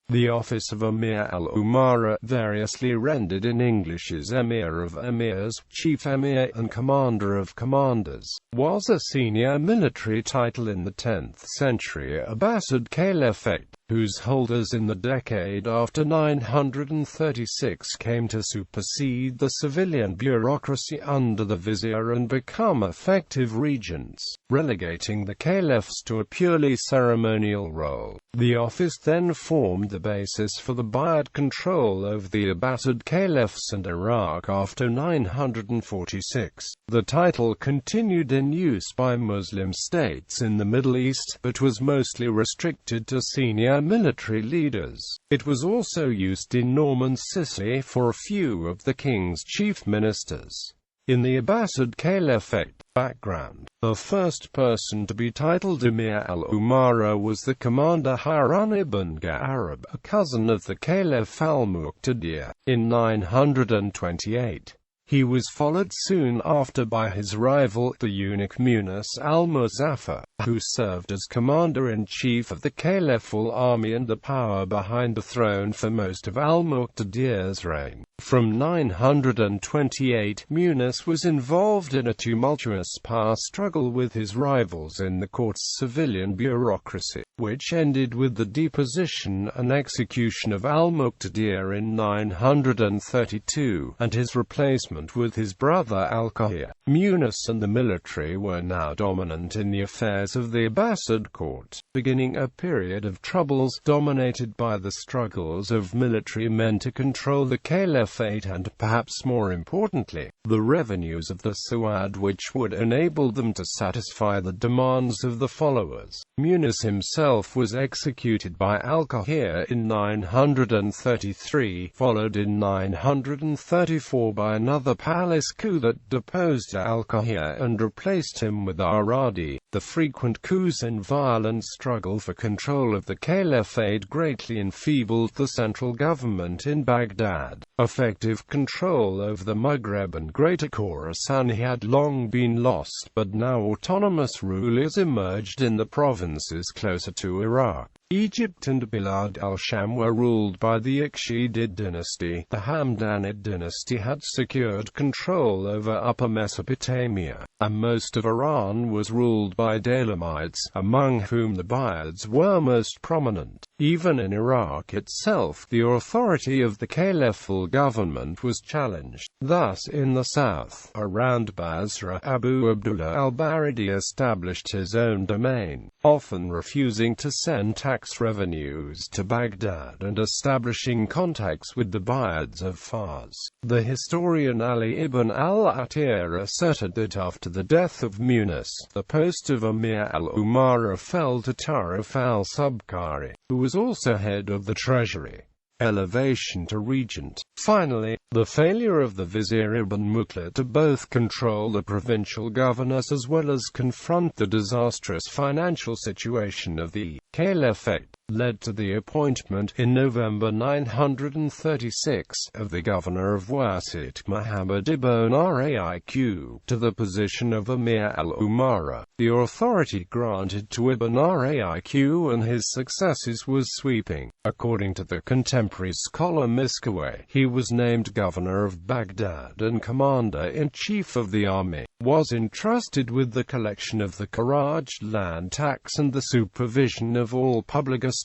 The office of Emir al-umara, variously rendered in English as Emir of Emirs, Chief Emir, and Commander of Commanders, was a senior military title in the 10th century Abbasid Caliphate, whose holders in the decade after 936 came to supersede the civilian bureaucracy under the vizier and become effective regents, relegating the caliphs to a purely ceremonial role. The office then formed the basis for the Buyid control over the Abbasid Caliphs and Iraq after 946. The title continued in use by Muslim states in the Middle East, but was mostly restricted to senior military leaders. It was also used in Norman Sicily for a few of the king's chief ministers. In the Abbasid Caliphate background, the first person to be titled Emir al-Umara was the commander Harun ibn Gharib, a cousin of the Caliph al-Muqtadir, in 928. He was followed soon after by his rival, the eunuch Munis al-Muzaffar, who served as commander-in-chief of the caliphal army and the power behind the throne for most of al-Muqtadir's reign. From 928, Munis was involved in a tumultuous power struggle with his rivals in the court's civilian bureaucracy, which ended with the deposition and execution of al-Muqtadir in 932, and his replacement with his brother al-Qahir. Munis and the military were now dominant in the affairs of the Abbasid court, beginning a period of troubles dominated by the struggles of military men to control the caliphate and, perhaps more importantly, the revenues of the Su'ad, which would enable them to satisfy the demands of the followers. Munis himself was executed by al-Qahir in 933, followed in 934 by another palace coup that deposed al-Qahir and replaced him with Aradi. The frequent coups and violent struggle for control of the caliphate greatly enfeebled the central government in Baghdad. Effective control over the Maghreb and Greater Khorasan had long been lost, but now autonomous rulers emerged in the provinces closer to Iraq. Egypt and Bilad al-Sham were ruled by the Ikhshidid dynasty. The Hamdanid dynasty had secured control over Upper Mesopotamia, and most of Iran was ruled by Daylamites, among whom the Buyids were most prominent. Even in Iraq itself, the authority of the caliphal government was challenged. Thus, in the south, around Basra, Abu Abdullah al-Baridi established his own domain, often refusing to send tax revenues to Baghdad and establishing contacts with the Buyids of Fars. The historian Ali ibn al-Atir asserted that after the death of Munis, the post of Emir al-Umara fell to Tarif al-Subkari, who was also head of the treasury. Elevation to regent. Finally, the failure of the vizier ibn Muqla to both control the provincial governors as well as confront the disastrous financial situation of the caliphate led to the appointment, in November 936, of the governor of Wasit, Muhammad ibn Raiq, to the position of Emir al-Umara. The authority granted to Ibn Raiq and his successors was sweeping. According to the contemporary scholar Miskawayh, he was named governor of Baghdad and commander-in-chief of the army, was entrusted with the collection of the Kharaj land tax and the supervision of all public estates,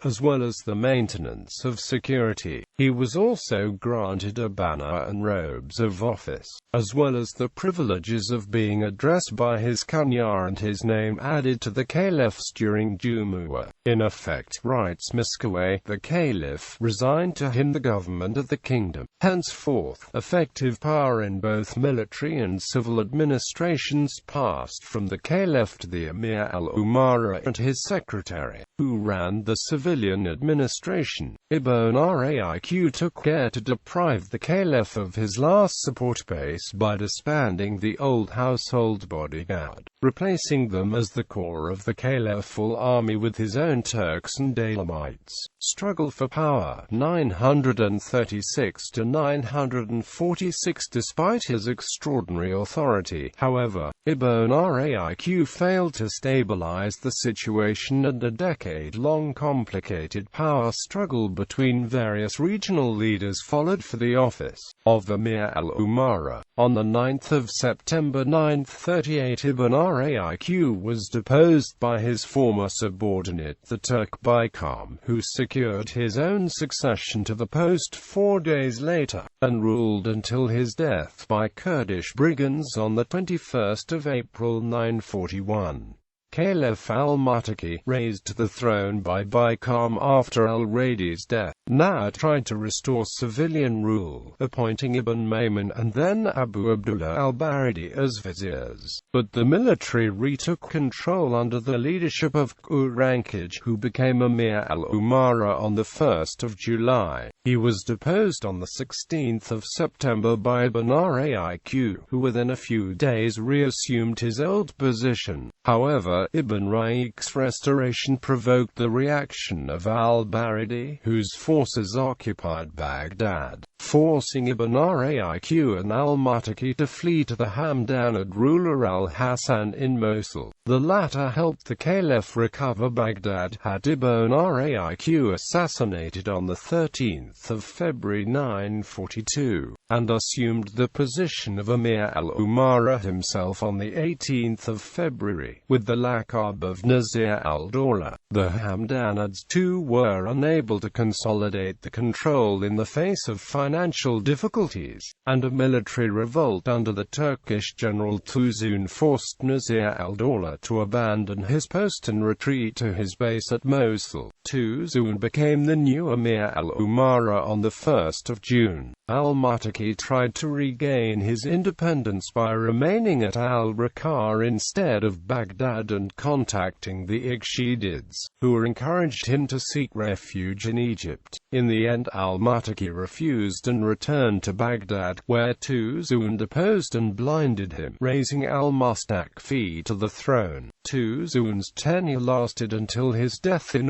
as well as the maintenance of security. He was also granted a banner and robes of office, as well as the privileges of being addressed by his kunya and his name added to the caliphs during Jumu'ah. In effect, writes Miskawayh, the caliph resigned to him the government of the kingdom. Henceforth, effective power in both military and civil administrations passed from the caliph to the Emir al-Umara and his secretary, who ran the civilian administration. Ibn Raiq took care to deprive the caliph of his last support base by disbanding the old household bodyguard. replacing them as the core of the caliphal army with his own Turks and Elamites. Struggle for power, 936 to 946. Despite his extraordinary authority, however, Ibn Raiq failed to stabilize the situation, and a decade-long complicated power struggle between various regional leaders followed for the office of Emir al-Umara. On the 9th of September 938, Ibn Raiq was deposed by his former subordinate, the Turk Baykam, who secured his own succession to the post 4 days later, and ruled until his death by Kurdish brigands on the 21st of April 941. Caliph al-Muttaqi, raised to the throne by Baykam after al-Radi's death, now tried to restore civilian rule, appointing Ibn Maymun and then Abu Abdullah al-Baridi as viziers. But the military retook control under the leadership of Qurankij, who became Amir al-Umara on the 1st of July. He was deposed on the 16th of September by Ibn Raiq, who within a few days reassumed his old position. However, Ibn Raiq's restoration provoked the reaction of al-Baridi, whose forces occupied Baghdad, forcing Ibn Raiq and al-Muttaqi to flee to the Hamdanid ruler al-Hasan in Mosul. The latter helped the caliph recover Baghdad, had Ibn Raiq assassinated on the 13th of February 942, and assumed the position of Amir al-Umara himself on the 18th of February, with the laqab of Nazir al-Dawla. The Hamdanids too were unable to consolidate the control in the face of financial difficulties, and a military revolt under the Turkish general Tuzun forced Nazir al-Dawla to abandon his post and retreat to his base at Mosul. Tuzun became the new Amir al-Umara on the 1st of June. Al-Muttaqi tried to regain his independence by remaining at al-Raqqa instead of Baghdad and contacting the Ikhshidids, who encouraged him to seek refuge in Egypt. In the end, al-Muttaqi refused and returned to Baghdad, where Tuzun deposed and blinded him, raising al-Mustaqfi to the throne. Tuzun's tenure lasted until his death in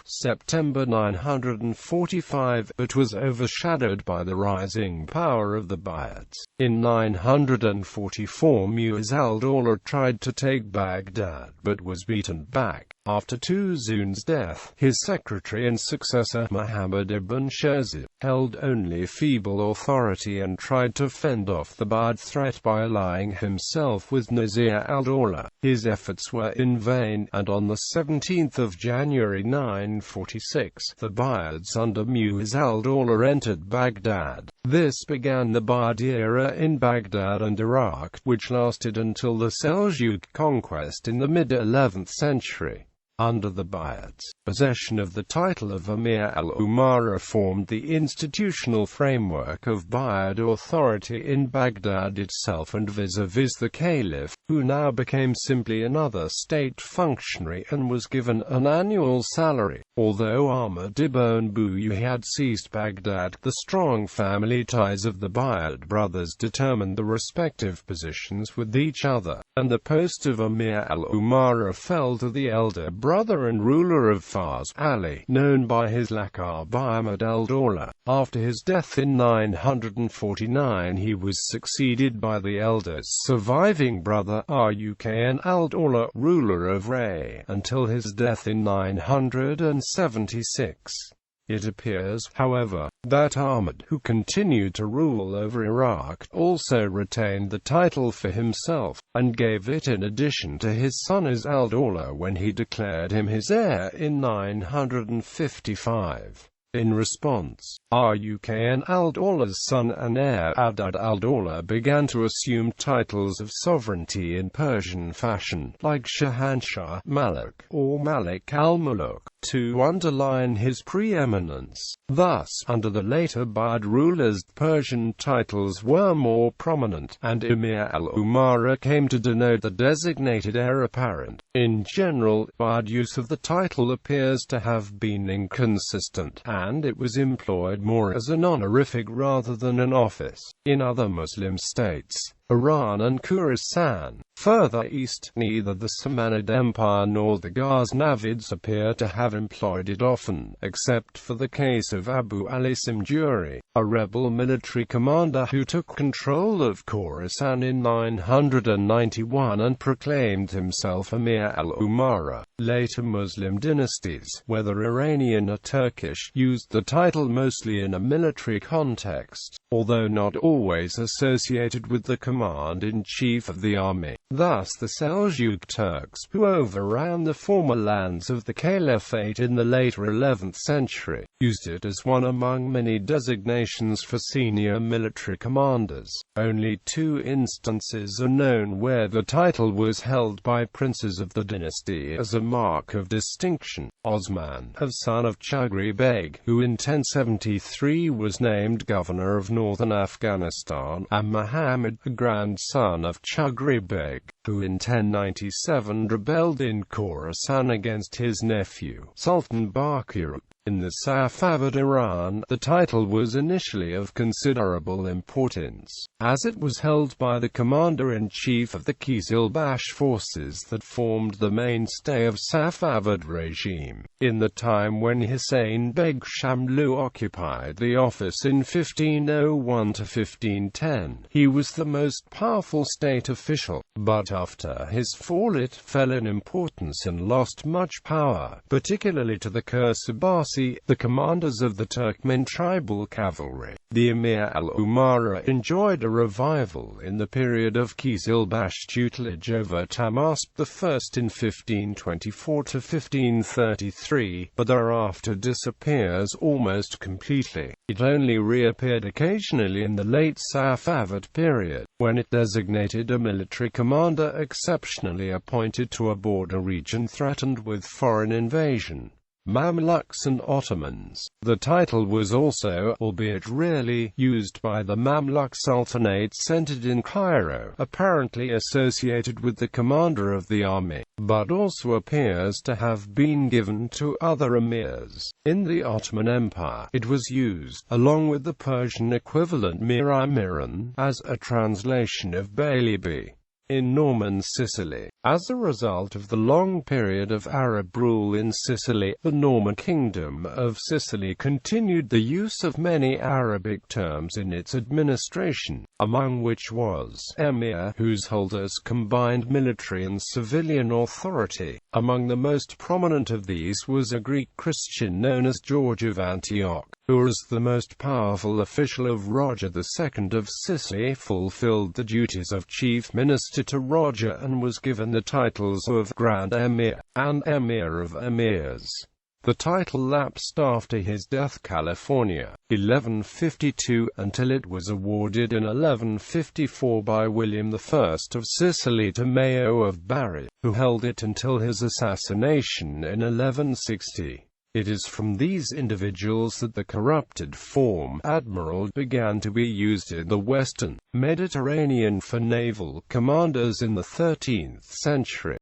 September 945, but was overshadowed by the rising power of the Buyids. In 944, Mu'izz al-Dawla tried to take Baghdad, but was beaten back. After Tuzun's death, his secretary and successor, Muhammad ibn Shazib, held only feeble authority and tried to fend off the Buyid threat by allying himself with Nazir al-Dawla. His efforts were in vain, and on the 17th of January 946, the Buyids under Mu'izz al-Dawla entered Baghdad. This began the Buyid era in Baghdad and Iraq, which lasted until the Seljuk conquest in the mid-11th century. Under the Buyids, possession of the title of Amir al-Umara formed the institutional framework of Buyid authority in Baghdad itself and vis-a-vis the caliph, who now became simply another state functionary and was given an annual salary. Although Ahmad ibn Buyid had seized Baghdad, the strong family ties of the Buyid brothers determined the respective positions with each other, and the post of Amir al-Umara fell to the elder brother and ruler of Fars, Ali, known by his laqab Ahmad al-Dawla. After his death in 949, he was succeeded by the eldest surviving brother, Rukn al-Dawla, ruler of Ray, until his death in 976. It appears, however, that Ahmad, who continued to rule over Iraq, also retained the title for himself, and gave it in addition to his son Izz al-Dawla when he declared him his heir in 955. In response, Rukn al-Dawla's son and heir Adad al-Dawla began to assume titles of sovereignty in Persian fashion, like Shahanshah, Malik, or Malik al-Muluk, to underline his preeminence. Thus, under the later Buyid rulers, Persian titles were more prominent, and Emir al-Umara came to denote the designated heir apparent. In general, Buyid use of the title appears to have been inconsistent, and it was employed more as an honorific rather than an office. In other Muslim states, Iran and Khorasan. Further east, neither the Samanid Empire nor the Ghaznavids appear to have employed it often, except for the case of Abu Ali Simjuri, a rebel military commander who took control of Khorasan in 991 and proclaimed himself Emir al-Umara. Later Muslim dynasties, whether Iranian or Turkish, used the title mostly in a military context, although not always associated with the command-in-chief of the army. Thus the Seljuk Turks, who overran the former lands of the Caliphate in the later 11th century, used it as one among many designations for senior military commanders. Only 2 instances are known where the title was held by princes of the dynasty as a mark of distinction. Osman, son of Chagri Beg, who in 1073 was named governor of northern Afghanistan, and Muhammad, a grandson of Chagri Beg, who in 1097 rebelled in Khorasan against his nephew, Sultan Bakir. In the Safavid Iran, the title was initially of considerable importance, as it was held by the commander-in-chief of the Qizilbash forces that formed the mainstay of Safavid regime. In the time when Hussein Beg Shamlu occupied the office in 1501 to 1510, he was the most powerful state official, but after his fall it fell in importance and lost much power, particularly to the Kursabasi, the commanders of the Turkmen tribal cavalry. The Emir al-Umara enjoyed a revival in the period of Qizilbash tutelage over Tahmasp I in 1524 to 1533, but thereafter disappears almost completely. It only reappeared occasionally in the late Safavid period, when it designated a military commander exceptionally appointed to a border region threatened with foreign invasion. Mamluks and Ottomans. The title was also, albeit rarely, used by the Mamluk Sultanate centered in Cairo, apparently associated with the commander of the army, but also appears to have been given to other emirs. In the Ottoman Empire, it was used, along with the Persian equivalent Mir Amiran, as a translation of Beylibi. In Norman Sicily, as a result of the long period of Arab rule in Sicily, the Norman Kingdom of Sicily continued the use of many Arabic terms in its administration, among which was emir, whose holders combined military and civilian authority. Among the most prominent of these was a Greek Christian known as George of Antioch, who was the most powerful official of Roger II of Sicily, fulfilled the duties of chief minister to Roger and was given the titles of Grand Emir and Emir of Emirs. The title lapsed after his death California, 1152, until it was awarded in 1154 by William I of Sicily to Mayo of Bari, who held it until his assassination in 1160. It is from these individuals that the corrupted form admiral began to be used in the Western Mediterranean for naval commanders in the 13th century.